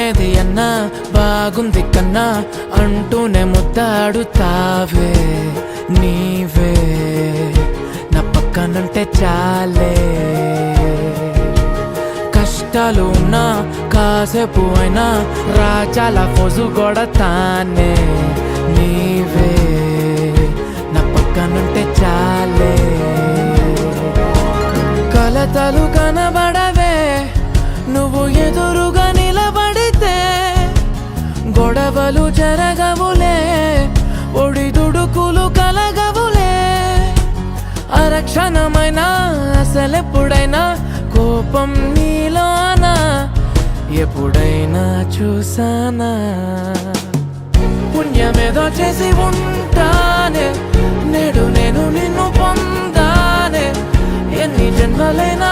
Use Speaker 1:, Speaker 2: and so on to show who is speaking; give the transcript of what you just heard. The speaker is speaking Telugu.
Speaker 1: ఏది అన్నా బాగుంది కన్నా అంటూనే ముద్దాడుతావే నీవే నా పక్కనుంటే చాలే కష్టాలు ఉన్నా కాసేపు అయినా రాజాల ఫోజు కొడతానే నీవే నా పక్కనుంటే చాలే కలతలు కనబడవే నువ్వు ఎదురుగా నిలబడితే గొడవలు జరగవులే ఒడిదుడుకులు కలగవులే అరక్షణమైనా అసలెప్పుడైనా కోపం నీలోనా ఎప్పుడైనా చూసానా పుణ్యమేదో చేసి ఉంటానే నేడు నేను నిన్ను పొందానే ఎన్ని జన్మలైనా